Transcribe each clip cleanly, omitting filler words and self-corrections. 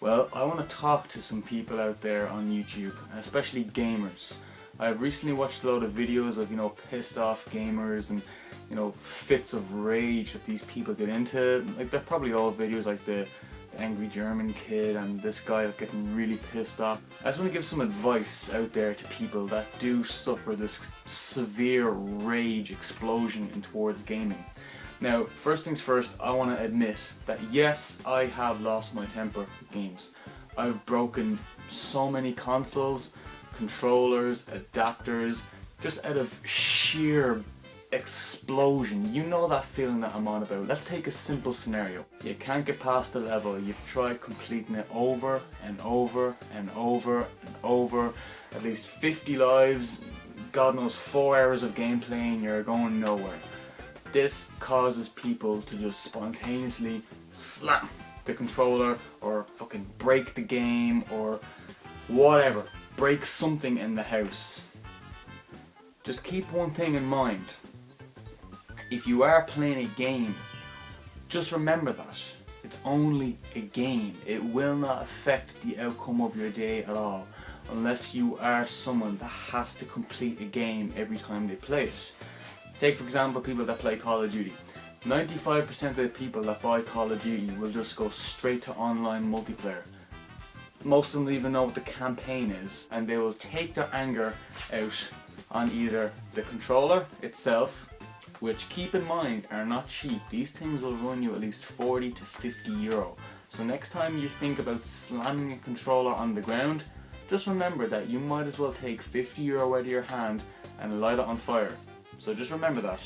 Well, I want to talk to some people out there on YouTube, especially gamers. I've recently watched a lot of videos of, pissed off gamers and, fits of rage that these people get into. Like, they're probably all videos like the angry German kid and this guy that's getting really pissed off. I just want to give some advice out there to people that do suffer this severe rage explosion in towards gaming. Now, first things first, I want to admit that yes, I have lost my temper with games. I've broken so many consoles, controllers, adapters, just out of sheer explosion. You know that feeling that I'm on about. Let's take a simple scenario. You can't get past the level, you've tried completing it over and over and over and over, at least 50 lives, God knows 4 hours of gameplay, and you're going nowhere. This causes people to just spontaneously slam the controller or fucking break the game or whatever. Break something in the house. Just keep one thing in mind. If you are playing a game, just remember that. It's only a game. It will not affect the outcome of your day at all, unless you are someone that has to complete a game every time they play it. Take for example people that play Call of Duty. 95% of the people that buy Call of Duty will just go straight to online multiplayer. Most of them don't even know what the campaign is, and they will take their anger out on either the controller itself, which keep in mind are not cheap. These things will run you at least 40 to 50 euro. So next time you think about slamming a controller on the ground, just remember that you might as well take 50 euro out of your hand and light it on fire. So just remember that.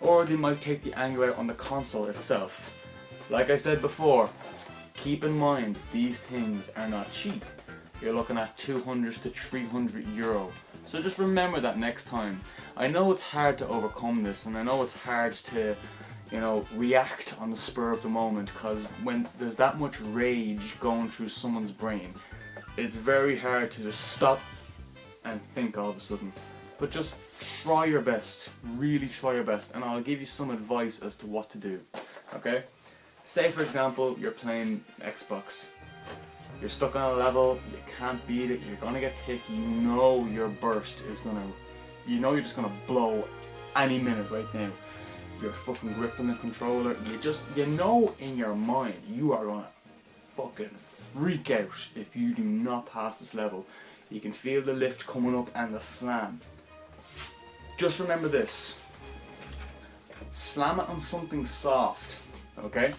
Or they might take the anger out on the console itself. Like I said before, keep in mind these things are not cheap. You're looking at 200 to 300 euro. So just remember that next time. I know it's hard to overcome this, and I know it's hard to, react on the spur of the moment, because when there's that much rage going through someone's brain, it's very hard to just stop and think all of a sudden. But just try your best, really try your best, and I'll give you some advice as to what to do, okay? Say for example, you're playing Xbox. You're stuck on a level, you can't beat it, you're gonna get ticked, your burst is you're just gonna blow any minute right now. You're fucking gripping the controller, you know in your mind you are gonna fucking freak out if you do not pass this level. You can feel the lift coming up and the slam. Just remember this. Slam it on something soft, okay?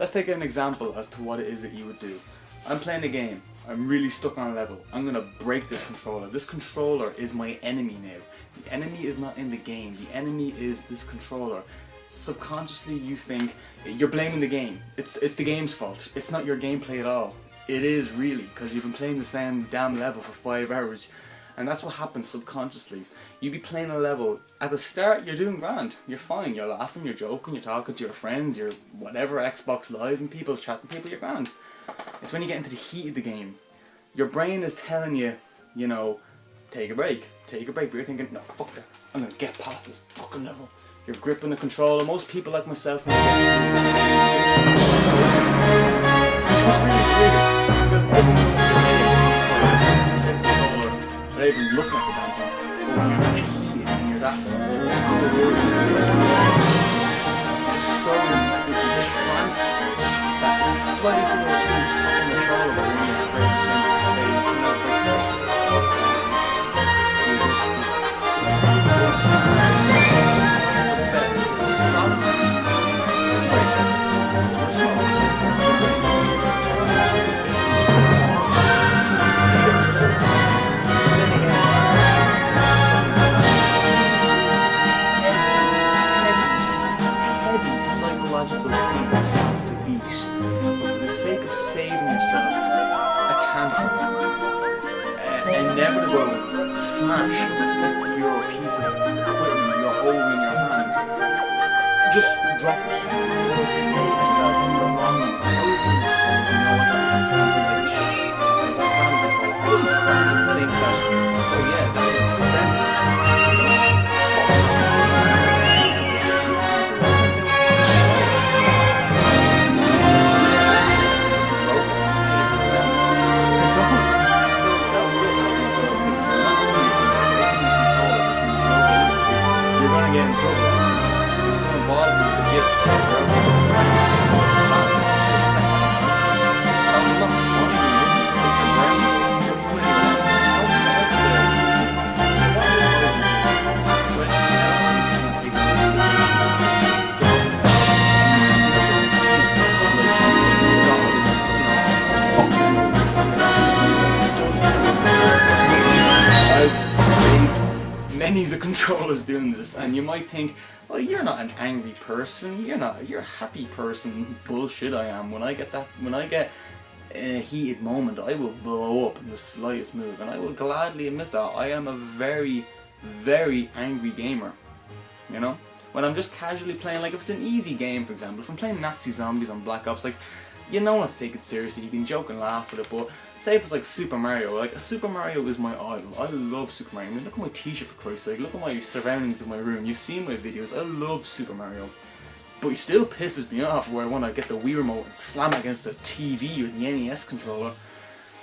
Let's take an example as to what it is that you would do. I'm playing a game. I'm really stuck on a level. I'm gonna break this controller. This controller is my enemy now. The enemy is not in the game. The enemy is this controller. Subconsciously you think you're blaming the game. It's the game's fault. It's not your gameplay at all. It is really, because you've been playing the same damn level for 5 hours. And that's what happens subconsciously. You be playing a level, at the start you're doing grand, you're fine, you're laughing, you're joking, you're talking to your friends, you're whatever, Xbox Live and people, chatting people, you're grand. It's when you get into the heat of the game, your brain is telling you, take a break, but you're thinking, no, fuck that, I'm gonna get past this fucking level. You're gripping the controller. Most people like myself, when not even looking at the damn thing, but when you're in the heat and you're that cold, so it transfers that the slightest little thing tapping the shoulder when you're afraid to say, hey, it's like that. Psychological thing you have to beat, but for the sake of saving yourself a tantrum, an inevitable smash of a 50 euro piece of equipment you're holding in your hand, just drop it. You'll save yourself in the long run. I always think, what happens to tantrums like I slam the control. I didn't start to think that, oh yeah, that was expensive. pennies of controllers doing this, and you might think, well, you're not an angry person, you're a happy person. Bullshit, I am. When I get in a heated moment, I will blow up in the slightest move, and I will gladly admit that I am a very, very angry gamer. You know? When I'm just casually playing, like if it's an easy game, for example, if I'm playing Nazi Zombies on Black Ops, like, you know not to take it seriously, you can joke and laugh at it, but say if it's like Super Mario, like Super Mario is my idol. I love Super Mario. I mean, look at my t-shirt, for Christ's sake, look at my surroundings in my room, you've seen my videos, I love Super Mario. But it still pisses me off where I want to get the Wii remote and slam it against the TV or the NES controller.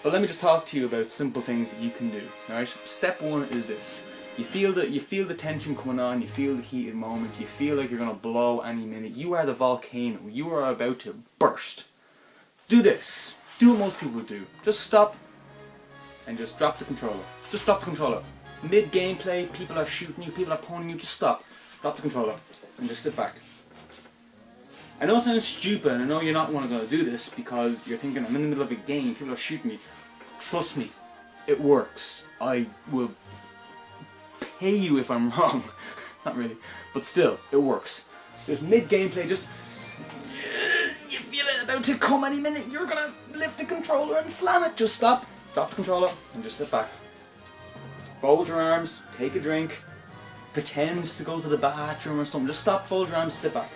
But let me just talk to you about simple things that you can do, alright? Step one is this. You feel the tension coming on, you feel the heated moment, you feel like you're going to blow any minute. You are the volcano, you are about to burst. Do this. Do what most people do. Just stop and just drop the controller. Just drop the controller. Mid-gameplay, people are shooting you, people are pointing you, just stop. Drop the controller and just sit back. I know it sounds stupid, and I know you're not going to do this because you're thinking, I'm in the middle of a game, people are shooting me. Trust me, it works. I will pay you if I'm wrong. Not really, but still, it works. Just mid-gameplay, just... You feel it about to come any minute, you're gonna lift the controller and slam it. Just stop, drop the controller, and just sit back. Fold your arms, take a drink, pretend to go to the bathroom or something. Just stop, fold your arms, sit back.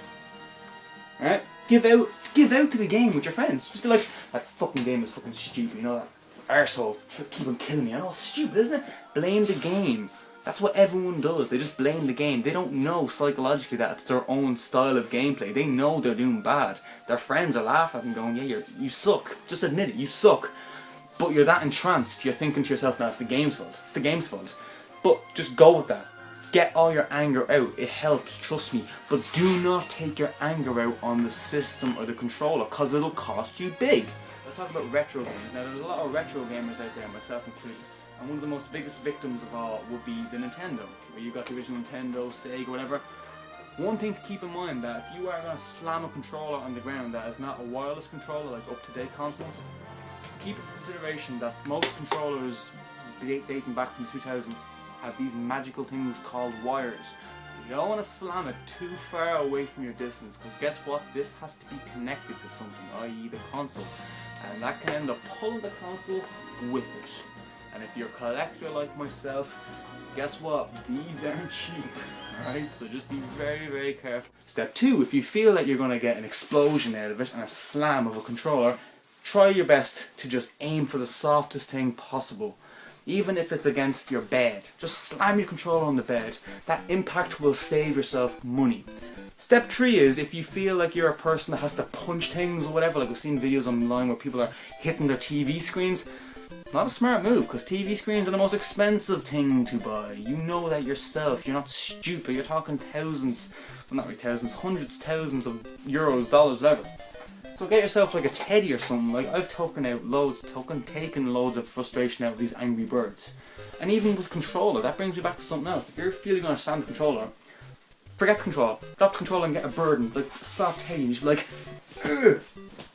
Alright? Give out to the game with your friends. Just be like, that fucking game is fucking stupid, you know, that arsehole should keep on killing me. I know, it's stupid, isn't it? Blame the game. That's what everyone does. They just blame the game. They don't know psychologically that it's their own style of gameplay. They know they're doing bad. Their friends are laughing at them going, yeah, you suck. Just admit it, you suck. But you're that entranced, you're thinking to yourself, no, it's the game's fault. It's the game's fault. But just go with that. Get all your anger out. It helps, trust me. But do not take your anger out on the system or the controller, because it'll cost you big. Let's talk about retro games. Now, there's a lot of retro gamers out there, myself included. And one of the most biggest victims of all would be the Nintendo, where you got the original Nintendo, Sega, whatever. One thing to keep in mind, that if you are going to slam a controller on the ground that is not a wireless controller like up-to-date consoles, keep it to consideration that most controllers dating back from the 2000s have these magical things called wires. You don't want to slam it too far away from your distance, because guess what? This has to be connected to something, i.e. the console. And that can end up pulling the console with it. And if you're a collector like myself, guess what? These aren't cheap, alright? So just be very, very careful. Step 2, if you feel that you're going to get an explosion out of it and a slam of a controller, try your best to just aim for the softest thing possible. Even if it's against your bed. Just slam your controller on the bed. That impact will save yourself money. Step 3 is if you feel like you're a person that has to punch things or whatever, like we've seen videos online where people are hitting their TV screens. Not a smart move, because TV screens are the most expensive thing to buy. You know that yourself, you're not stupid, you're talking thousands, well not really thousands, hundreds, thousands of euros, dollars, whatever. So get yourself like a teddy or something. Like I've taken loads of frustration out of these Angry Birds. And even with controller, that brings me back to something else. If you're feeling on a slam the controller, forget the controller, drop the controller and get a bird and like a soft teddy and just be like, ugh.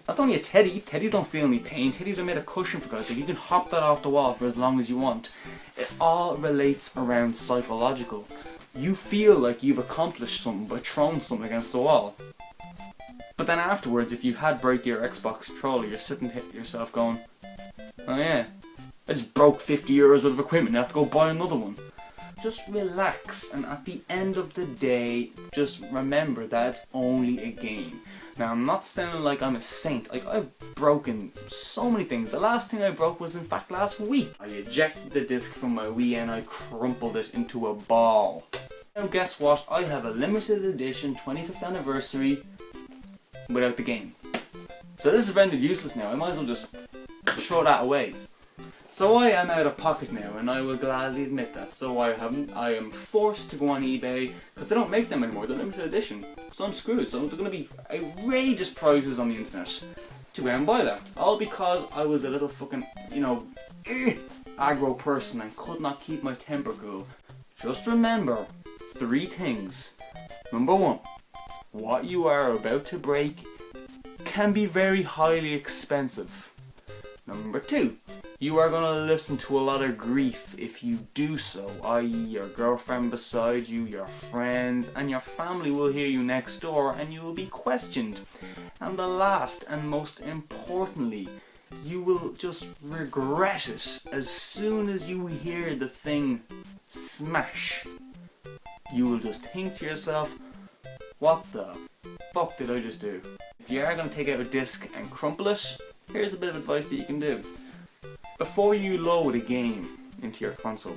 That's only a teddy. Teddies don't feel any pain. Teddies are made of cushion, for God's sake. You can hop that off the wall for as long as you want. It all relates around psychological. You feel like you've accomplished something by throwing something against the wall. But then afterwards, if you had break your Xbox controller, you're sitting to yourself going, oh yeah, I just broke 50 euros worth of equipment, I have to go buy another one. Just relax, and at the end of the day, just remember that it's only a game. Now, I'm not sounding like I'm a saint. Like, I've broken so many things. The last thing I broke was, in fact, last week. I ejected the disc from my Wii and I crumpled it into a ball. Now, guess what? I have a limited edition 25th anniversary without the game. So this is rendered useless now. I might as well just throw that away. So I am out of pocket now, and I will gladly admit that. So I am forced to go on eBay, because they don't make them anymore, they're limited edition. So I'm screwed, so they're going to be outrageous prices on the internet to go and buy that. All because I was a little fucking, aggro person and could not keep my temper cool. Just remember 3 things. Number 1, what you are about to break can be very highly expensive. Number 2, You are going to listen to a lot of grief if you do so, i.e. your girlfriend beside you, your friends, and your family will hear you next door and you will be questioned. And the last and most importantly, you will just regret it as soon as you hear the thing smash. You will just think to yourself, what the fuck did I just do? If you are going to take out a disc and crumple it, here's a bit of advice that you can do. Before you load a game into your console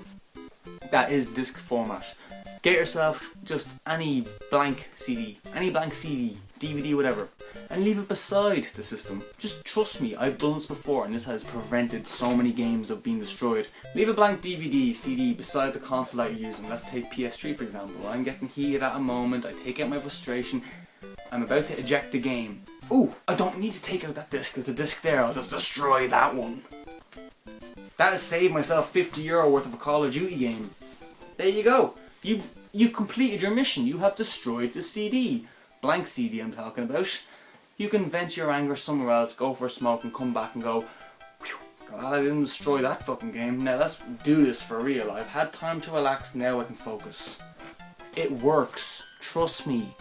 that is disc format, get yourself just any blank CD, DVD, whatever, and leave it beside the system. Just trust me, I've done this before and this has prevented so many games of being destroyed. Leave a blank DVD, CD beside the console that you're using. Let's take PS3 for example. I'm getting heated at a moment, I take out my frustration, I'm about to eject the game. Ooh, I don't need to take out that disc, there's a disc there, I'll just destroy that one. That has saved myself €50 worth of a Call of Duty game. There you go. You've completed your mission. You have destroyed the CD. Blank CD I'm talking about. You can vent your anger somewhere else, go for a smoke and come back and go, glad I didn't destroy that fucking game. Now let's do this for real. I've had time to relax, now I can focus. It works. Trust me.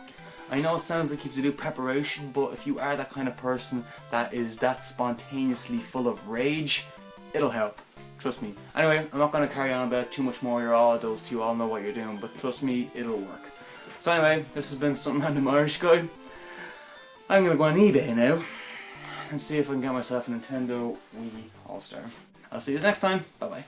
I know it sounds like you have to do preparation, but if you are that kind of person that is that spontaneously full of rage, it'll help. Trust me. Anyway, I'm not going to carry on about too much more. You're all adults, you all know what you're doing, but trust me, it'll work. So anyway, this has been Some Random Irish Guy. I'm going to go on eBay now and see if I can get myself a Nintendo Wii All-Star. I'll see you next time. Bye bye.